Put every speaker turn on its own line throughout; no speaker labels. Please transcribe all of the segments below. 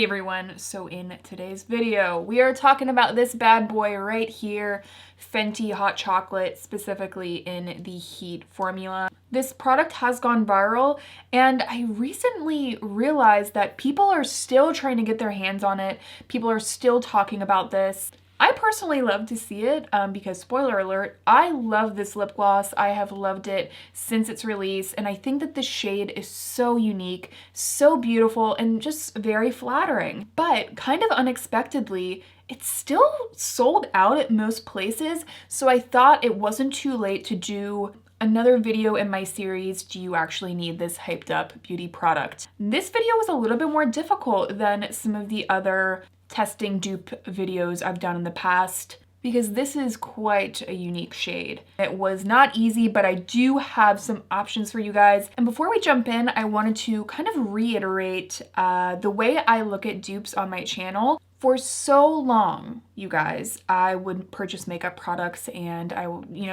Hey everyone, so in today's video, we are talking about this bad boy right here, Fenty Hot Chocolate, specifically in the Heat formula. This product has gone viral, and I recently realized that people are still trying to get their hands on it. People are still talking about this. I personally love to see it because, spoiler alert, I love this lip gloss. I have loved it since its release, and I think that the shade is so unique, so beautiful, and just very flattering. But kind of unexpectedly, it's still sold out at most places, so I thought it wasn't too late to do another video in my series, Do You Actually Need This Hyped Up Beauty Product? This video was a little bit more difficult than some of the other testing dupe videos I've done in the past because this is quite a unique shade. It was not easy, but I do have some options for you guys. And before we jump in, I wanted to kind of reiterate the way I look at dupes on my channel. For so long, you guys, I would purchase makeup products and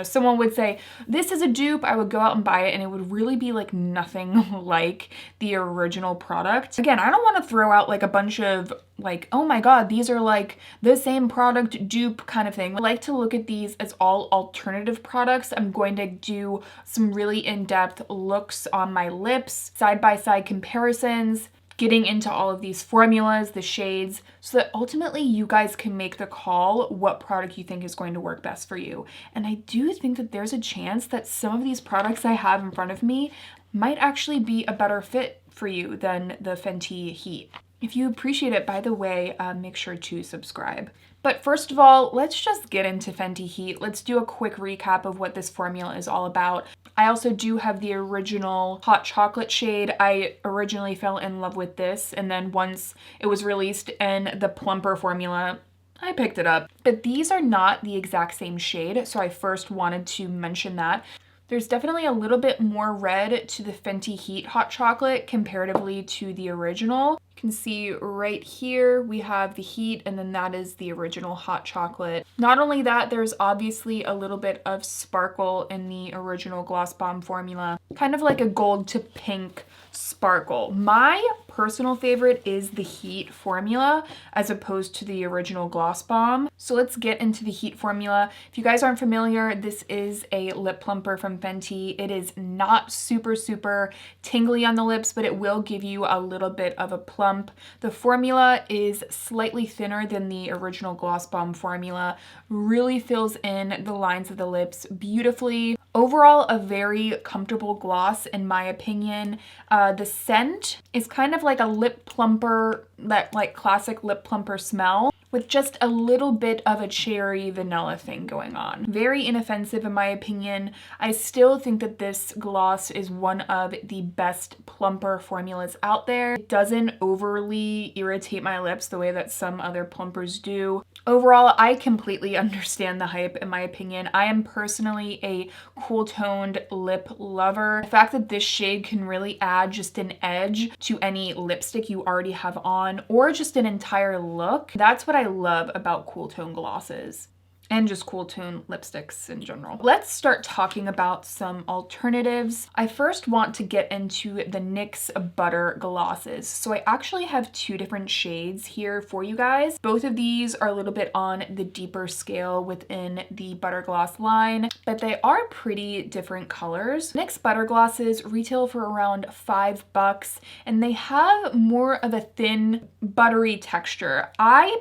someone would say, this is a dupe, I would go out and buy it and it would really be like nothing like the original product. Again, I don't want to throw out like a bunch of like, oh my god, these are like the same product dupe kind of thing. I like to look at these as all alternative products. I'm going to do some really in-depth looks on my lips, side-by-side comparisons, getting into all of these formulas, the shades, so that ultimately you guys can make the call what product you think is going to work best for you. And I do think that there's a chance that some of these products I have in front of me might actually be a better fit for you than the Fenty Heat. If you appreciate it, by the way, make sure to subscribe. But first of all, let's just get into Fenty Heat. Let's do a quick recap of what this formula is all about. I also do have the original hot chocolate shade. I originally fell in love with this, and then once it was released in the plumper formula, I picked it up. But these are not the exact same shade, so I first wanted to mention that. There's definitely a little bit more red to the Fenty Heat Hot Chocolate comparatively to the original. You can see right here we have the Heat, and then that is the original Hot Chocolate. Not only that, there's obviously a little bit of sparkle in the original Gloss Bomb formula. Kind of like a gold to pink sparkle. My personal favorite is the Heat formula as opposed to the original Gloss Bomb. So let's get into the Heat formula. If you guys aren't familiar, this is a lip plumper from Fenty. It is not super tingly on the lips, but it will give you a little bit of a plump. The formula is slightly thinner than the original Gloss Bomb formula. Really fills in the lines of the lips beautifully. Overall, a very comfortable gloss in my opinion. The scent is kind of like a lip plumper, that like classic lip plumper smell, with just a little bit of a cherry vanilla thing going on. Very inoffensive in my opinion. I still think that this gloss is one of the best plumper formulas out there. It doesn't overly irritate my lips the way that some other plumpers do. Overall, I completely understand the hype in my opinion. I am personally a cool toned lip lover. The fact that this shade can really add just an edge to any lipstick you already have on or just an entire look, that's what I love about cool tone glosses. And just cool tone lipsticks in general. Let's start talking about some alternatives. I first want to get into the NYX Butter glosses. So I actually have two different shades here for you guys. Both of these are a little bit on the deeper scale within the Butter Gloss line, but they are pretty different colors. NYX Butter glosses retail for around $5, and they have more of a thin, buttery texture. I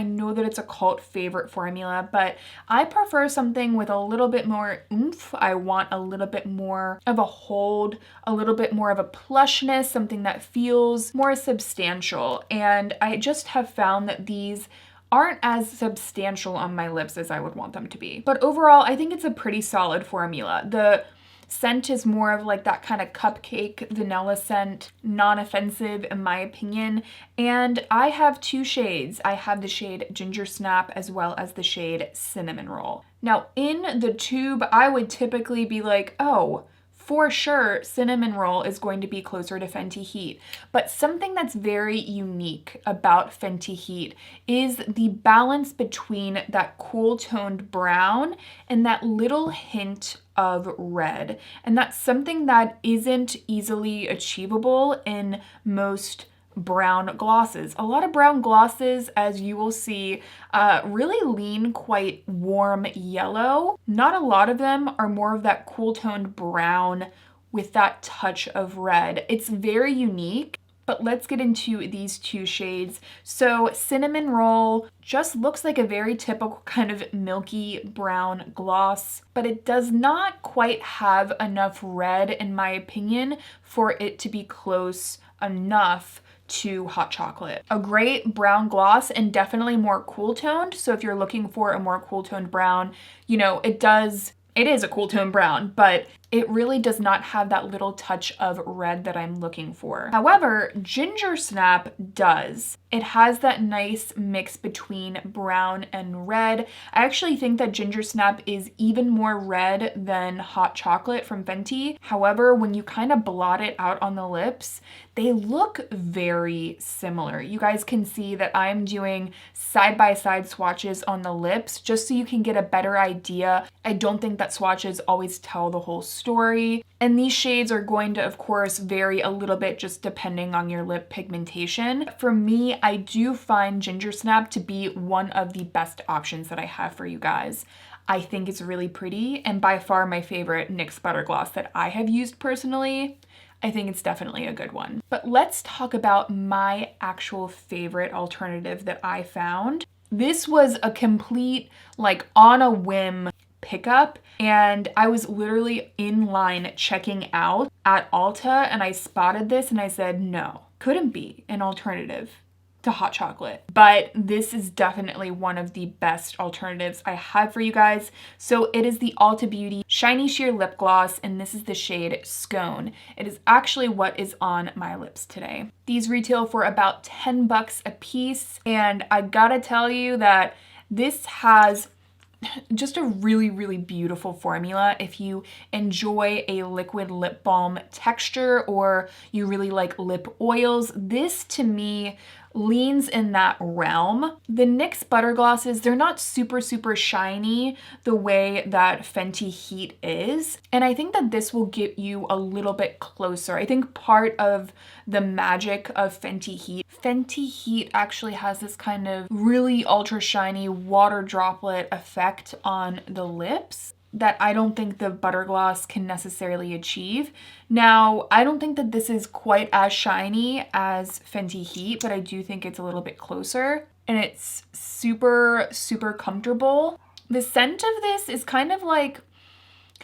know that it's a cult favorite formula, but I prefer something with a little bit more oomph. I want a little bit more of a hold, a little bit more of a plushness, something that feels more substantial. And I just have found that these aren't as substantial on my lips as I would want them to be. But overall, I think it's a pretty solid formula. The scent is more of like that kind of cupcake vanilla scent, non-offensive in my opinion. And I have two shades. I have the shade Ginger Snap as well as the shade Cinnamon Roll. Now in the tube, I would typically be like, oh, for sure, Cinnamon Roll is going to be closer to Fenty Heat. But something that's very unique about Fenty Heat is the balance between that cool toned brown and that little hint of red. And that's something that isn't easily achievable in most brown glosses. A lot of brown glosses, as you will see, really lean quite warm yellow. Not a lot of them are more of that cool toned brown with that touch of red. It's very unique. But let's get into these two shades. So Cinnamon Roll just looks like a very typical kind of milky brown gloss, but it does not quite have enough red, in my opinion, for it to be close enough to Hot Chocolate. A great brown gloss and definitely more cool toned. So if you're looking for a more cool toned brown, you know, it is a cool tone brown, but it really does not have that little touch of red that I'm looking for. However, Ginger Snap does. It has that nice mix between brown and red. I actually think that Ginger Snap is even more red than Hot Chocolate from Fenty. However, when you kind of blot it out on the lips, they look very similar. You guys can see that I'm doing side-by-side swatches on the lips just so you can get a better idea. I don't think that swatches always tell the whole story. And these shades are going to, of course, vary a little bit just depending on your lip pigmentation. For me, I do find Ginger Snap to be one of the best options that I have for you guys. I think it's really pretty and by far my favorite NYX Butter gloss that I have used personally. I think it's definitely a good one. But let's talk about my actual favorite alternative that I found. This was a complete, like, on a whim pickup, and I was literally in line checking out at Ulta and I spotted this and I said, no, couldn't be an alternative to Hot Chocolate. But this is definitely one of the best alternatives I have for you guys. So it is the Ulta Beauty Shiny Sheer Lip Gloss, and this is the shade Scone. It is actually what is on my lips today. These retail for about 10 bucks a piece, and I gotta tell you that this has just a really, really beautiful formula. If you enjoy a liquid lip balm texture or you really like lip oils, this to me leans in that realm. The NYX Butter glosses, they're not super, super shiny the way that Fenty Heat is. And I think that this will get you a little bit closer. I think part of the magic of Fenty Heat actually has this kind of really ultra shiny water droplet effect on the lips that I don't think the butter gloss can necessarily achieve. Now, I don't think that this is quite as shiny as Fenty Heat, but I do think it's a little bit closer, and it's super, super comfortable. The scent of this is kind of like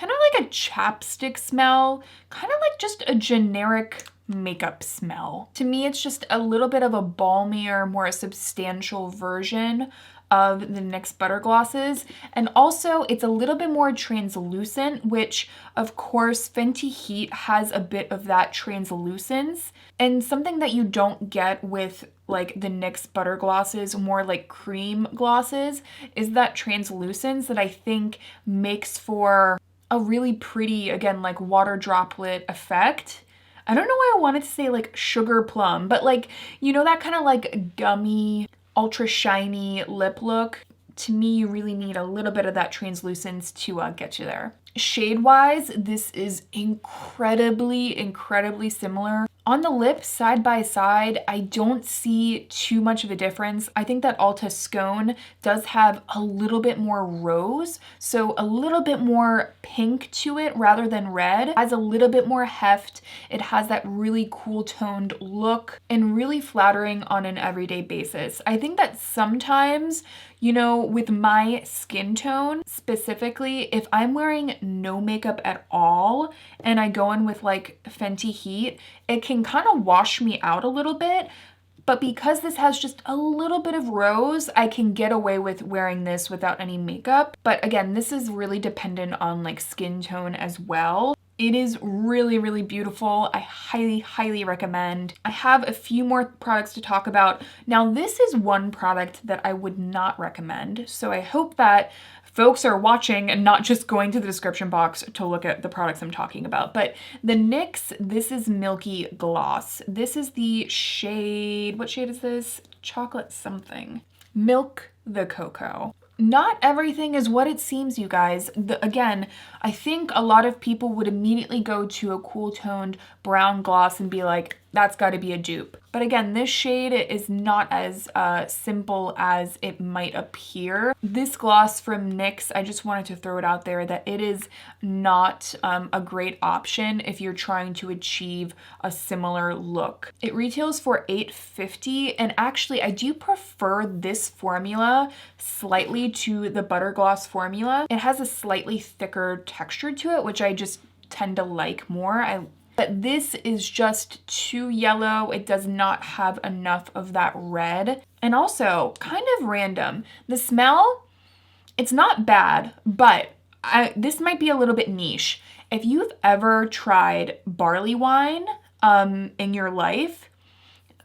a chapstick smell, kind of like just a generic makeup smell. To me, it's just a little bit of a balmier, more substantial version of the NYX Butter glosses. And also it's a little bit more translucent, which of course Fenty Heat has a bit of that translucence, and something that you don't get with like the NYX Butter glosses, more like cream glosses, is that translucence that I think makes for a really pretty, again, like water droplet effect. I don't know why I wanted to say like sugar plum, but like, you know, that kind of like gummy, ultra shiny lip look. To me, you really need a little bit of that translucence to get you there. Shade-wise, this is incredibly, incredibly similar. On the lips, side by side, I don't see too much of a difference. I think that Ulta Scone does have a little bit more rose, so a little bit more pink to it rather than red. It has a little bit more heft. It has that really cool toned look and really flattering on an everyday basis. I think that sometimes, you know, with my skin tone specifically, if I'm wearing no makeup at all and I go in with like Fenty Heat, it can kind of wash me out a little bit. But because this has just a little bit of rose, I can get away with wearing this without any makeup. But again, this is really dependent on like skin tone as well. It is really, really beautiful. I highly, highly recommend. I have a few more products to talk about. Now, this is one product that I would not recommend. So I hope that folks are watching and not just going to the description box to look at the products I'm talking about. But the NYX This Is Milky Gloss. This is the shade, what shade is this? Chocolate something. Milk the Cocoa. Not everything is what it seems, you guys. Again, I think a lot of people would immediately go to a cool toned brown gloss and be like, that's got to be a dupe. But again, this shade is not as simple as it might appear. This gloss from NYX, I just wanted to throw it out there that it is not a great option if you're trying to achieve a similar look. It retails for $8.50, and actually I do prefer this formula slightly to the Butter Gloss formula. It has a slightly thicker texture to it, which I just tend to like more. But this is just too yellow. It does not have enough of that red. And also, kind of random. The smell, it's not bad, but this might be a little bit niche. If you've ever tried barley wine in your life,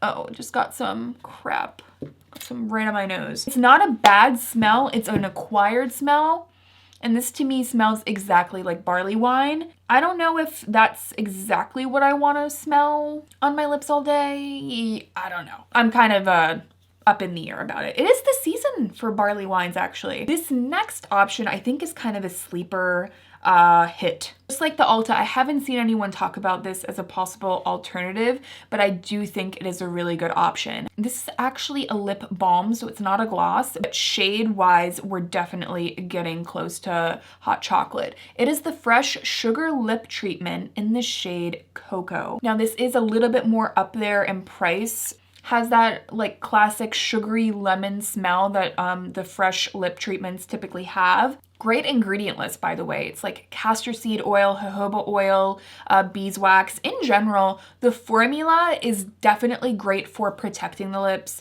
oh, just got some crap. Got some right on my nose. It's not a bad smell. It's an acquired smell. And this to me smells exactly like barley wine. I don't know if that's exactly what I want to smell on my lips all day. I don't know. I'm kind of up in the air about it. It is the season for barley wines, actually. This next option I think is kind of a sleeper hit. Just like the Ulta, I haven't seen anyone talk about this as a possible alternative, but I do think it is a really good option. This is actually a lip balm, so it's not a gloss, but shade-wise, we're definitely getting close to Hot Chocolate. It is the Fresh Sugar Lip Treatment in the shade Cocoa. Now, this is a little bit more up there in price. Has that like classic sugary lemon smell that the fresh lip treatments typically have. Great ingredient list, by the way. It's like castor seed oil, jojoba oil, beeswax. In general, the formula is definitely great for protecting the lips.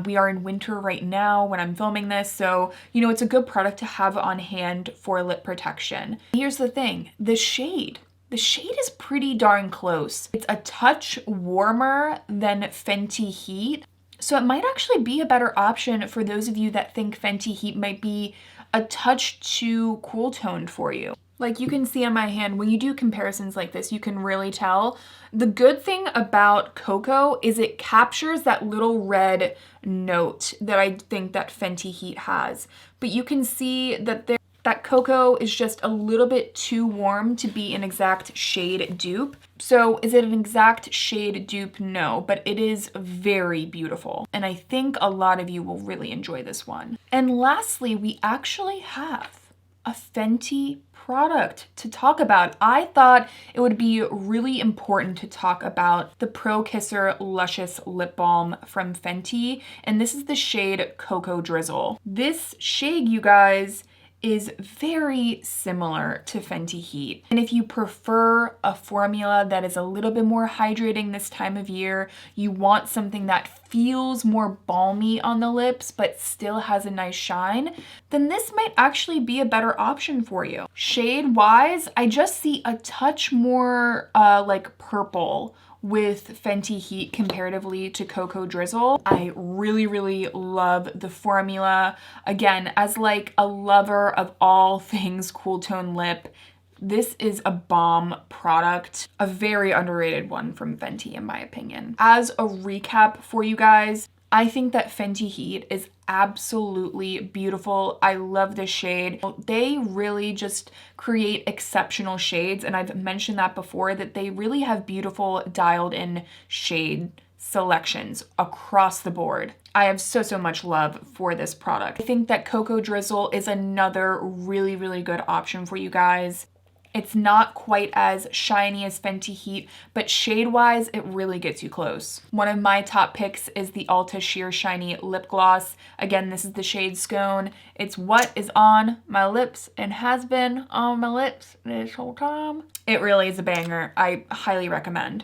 We are in winter right now when I'm filming this, so you know it's a good product to have on hand for lip protection. Here's the thing, the shade is pretty darn close. It's a touch warmer than Fenty Heat, so it might actually be a better option for those of you that think Fenty Heat might be a touch too cool toned for you. Like you can see on my hand, when you do comparisons like this, you can really tell. The good thing about Cocoa is it captures that little red note that I think that Fenty Heat has. But you can see that that Cocoa is just a little bit too warm to be an exact shade dupe. So is it an exact shade dupe? No, but it is very beautiful. And I think a lot of you will really enjoy this one. And lastly, we actually have a Fenty product to talk about. I thought it would be really important to talk about the Pro Kisser Luscious Lip Balm from Fenty. And this is the shade Cocoa Drizzle. This shade, you guys, is very similar to Fenty Heat. And if you prefer a formula that is a little bit more hydrating this time of year, you want something that feels more balmy on the lips but still has a nice shine, then this might actually be a better option for you. Shade-wise, I just see a touch more like purple with Fenty Heat comparatively to Cocoa Drizzle. I really love the formula. Again, as like a lover of all things cool tone lip, this is a bomb product, a very underrated one from Fenty in my opinion. As a recap for you guys, I think that Fenty Heat is absolutely beautiful. I love this shade. They really just create exceptional shades, and I've mentioned that before, that they really have beautiful dialed in shade selections across the board. I have so much love for this product. I think that Cocoa Drizzle is another really good option for you guys. It's not quite as shiny as Fenty Heat, but shade-wise, it really gets you close. One of my top picks is the Ulta Sheer Shiny Lip Gloss. Again, this is the shade Scone. It's what is on my lips and has been on my lips this whole time. It really is a banger. I highly recommend.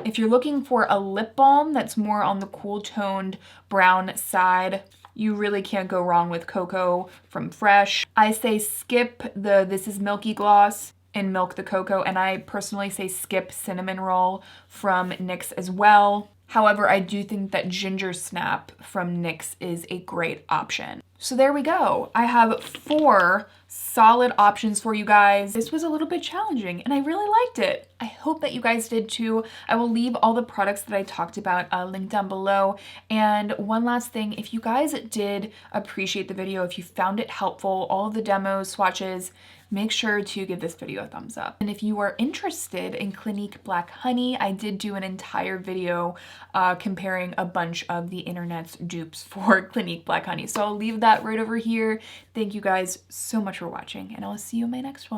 If you're looking for a lip balm that's more on the cool toned brown side, you really can't go wrong with Cocoa from Fresh. I say skip the This Is Milky gloss and Milk the Cocoa, and I personally say skip Cinnamon Roll from NYX as well. However, I do think that Ginger Snap from NYX is a great option. So there we go. I have 4 solid options for you guys. This was a little bit challenging and I really liked it. I hope that you guys did too. I will leave all the products that I talked about linked down below. And one last thing, if you guys did appreciate the video, if you found it helpful, all of the demos, swatches, make sure to give this video a thumbs up. And if you are interested in Clinique Black Honey, I did do an entire video comparing a bunch of the internet's dupes for Clinique Black Honey. So I'll leave that right over here. Thank you guys so much for watching, and I'll see you in my next one.